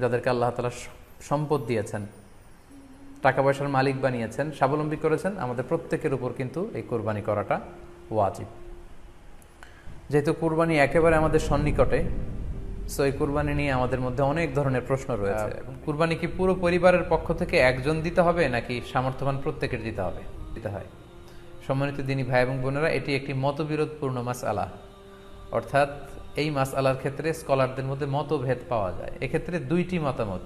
যাদেরকে আল্লাহ তাআলা সম্পদ দিয়েছেন, টাকা পয়সার মালিক বানিয়েছেন, স্বাবলম্বী করেছেন, আমাদের প্রত্যেকের উপর কিন্তু এই কোরবানি করাটা ওয়াজিব। যেহেতু কোরবানি একেবারে আমাদের সন্নিকটে, সো এই কোরবানি নিয়ে আমাদের মধ্যে অনেক ধরনের প্রশ্ন রয়েছে। কোরবানি কি পুরো পরিবারের পক্ষ থেকে একজন দিতে হবে নাকি সামর্থ্যবান প্রত্যেকের দিতে হবে? দিতে হয়। সম্মানিত দিনী ভাই এবং বোনেরা, এটি একটি মতবিরোধপূর্ণ মাসআলা, অর্থাৎ এই মাসআলার ক্ষেত্রে স্কলারদের মধ্যে মতভেদ পাওয়া যায়। এক্ষেত্রে দুইটি মতামত।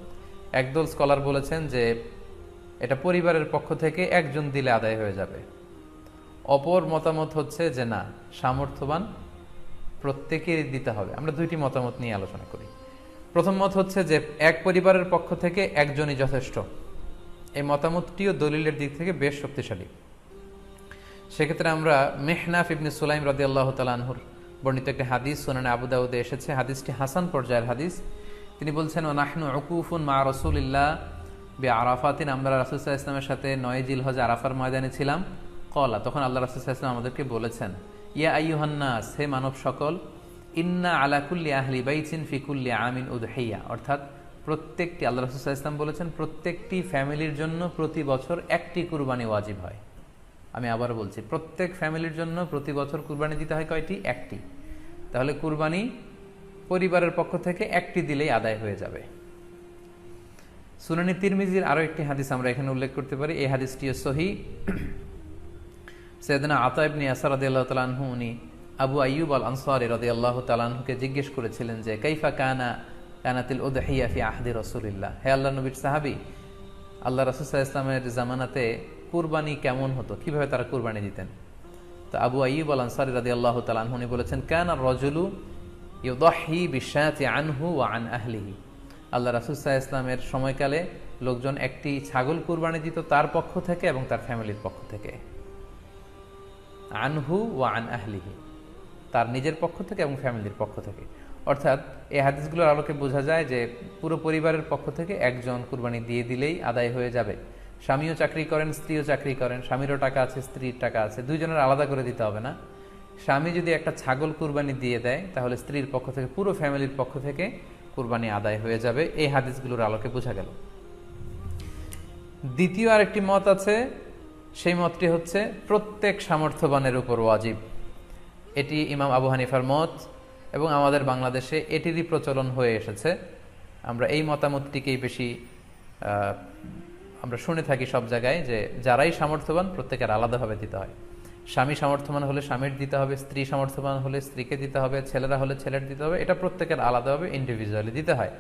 একদল স্কলার বলেছেন যে এটা পরিবারের পক্ষ থেকে একজন দিলে আদায় হয়ে যাবে। অপর মতামত হচ্ছে যে না, সামর্থ্যবান প্রত্যেকেরই দিতে হবে। আমরা দুইটি মতামত নিয়ে আলোচনা করি। প্রথম মত হচ্ছে যে এক পরিবারের পক্ষ থেকে একজনই যথেষ্ট। এই মতামতটিও দলিলের দিক থেকে বেশ শক্তিশালী। সেক্ষেত্রে আমরা মেহনাফ ইবনে সুলাইম রাদিয়াল্লাহু তাআলা আনহুর বর্ণিত একটি হাদিস সুনানে আবু দাউদে এসেছে। হাদিসটি হাসান পর্যায়ের হাদিস। তিনি বলছেন, ওয়া নাহনু উকুফুন মা রাসূলিল্লাহ বিআরাফাতিন, আমরা রাসূল সাল্লাল্লাহু আলাইহি ওয়াসাল্লামের সাথে 9 জিলহজ আরাফার ময়দানে ছিলাম। ক্বালা, তখন আল্লাহ রাসূল সাল্লাল্লাহু আলাইহি ওয়াসাল্লাম আমাদেরকে বলেছেন, ইয়া আইয়ুহান নাস, হে মানব সকল, ইন্না আলা কুল্লি আহলি বাইতিন ফি কুল্লি আমিন উদহিয়া, অর্থাৎ প্রত্যেকটি, আল্লাহ রাসূল সাল্লাল্লাহু আলাইহি ওয়াসাল্লাম বলেছেন, প্রত্যেকটি ফ্যামিলির জন্য প্রতি বছর একটি কুরবানি ওয়াজিব হয়। আমি আবার বলছি, প্রত্যেক ফ্যামিলির জন্য প্রতি বছর কুরবানি দিতে হয় কয়টি? একটি। তাহলে কুরবানি পরিবারের পক্ষ থেকে একটি দিলেই আদায় হয়ে যাবে। সুনানি তিরমিজির আরো একটি হাদিস আমরা এখানে উল্লেখ করতে পারি। এই হাদিসটিও সহিহ। সাইয়েদনা আতা ইবনে ইয়াসার রাদিয়াল্লাহু তাআলা আনহু, উনি আবু আইয়ুব আল আনসারী রাদিয়াল্লাহু তাআলা আনহুকে জিজ্ঞেস করেছিলেন যে কাইফা কানাতিল উদহিয়া ফি আহদি রাসূলিল্লাহ, হে আল্লাহর নবীর সাহাবী, আল্লাহ রাসূল সাল্লাল্লাহু আলাইহি ওয়াসাল্লামের জামানাতে কুরবানি কেমন হতো, কিভাবে তারা কুরবানি দিতেন? তো আবু আইয়ুব আল আনসারী রাদিয়াল্লাহু তাআলা আনহু উনি বলেছেন, কানা রাজুলু ইউদাহি বিশাতি আনহু ওয়া আন আহলিহি, আল্লাহ রাসূল সাল্লাল্লাহু আলাইহি ওয়াসাল্লামের সময়কালে লোকজন একটি ছাগল কুরবানি দিত তার পক্ষ থেকে এবং তার ফ্যামিলির পক্ষ থেকে। আনহু ওয়া আন আহলিহি, তার নিজের পক্ষ থেকে এবং ফ্যামিলির পক্ষ থেকে। অর্থাৎ এই হাদিসগুলোর আলোকে বোঝা যায় যে পুরো পরিবারের পক্ষ থেকে একজন কুরবানি দিয়ে দিলেই আদায় হয়ে যাবে। স্বামীও চাকরি করেন, স্ত্রীও চাকরি করেন, স্বামীরও টাকা আছে, স্ত্রীর টাকা আছে, দুইজনের আলাদা করে দিতে হবে না। স্বামী যদি একটা ছাগল কুরবানি দিয়ে দেয় তাহলে স্ত্রীর পক্ষ থেকে, পুরো ফ্যামিলির পক্ষ থেকে কুরবানি আদায় হয়ে যাবে। এই হাদিসগুলোর আলোকে বোঝা গেল। দ্বিতীয় আরেকটি মত আছে, সেই মতটি হচ্ছে প্রত্যেক সামর্থ্যবানের উপর ওয়াজিব। এটি ইমাম আবু হানিফার মত এবং আমাদের বাংলাদেশে এটিরই প্রচলন হয়ে এসেছে। আমরা এই মতামতটিকেই বেশি আমরা শুনে থাকি সব জায়গায়, যে যারাই সামর্থ্যবান প্রত্যেকের আলাদাভাবে দিতে হয়। স্বামী সামর্থ্যবান হলে স্বামীর দিতে হবে, স্ত্রী সামর্থ্যবান হলে স্ত্রীকে দিতে হবে, ছেলেরা হলে ছেলের দিতে হবে। এটা প্রত্যেকের আলাদাভাবে ইন্ডিভিজুয়ালি দিতে হয়।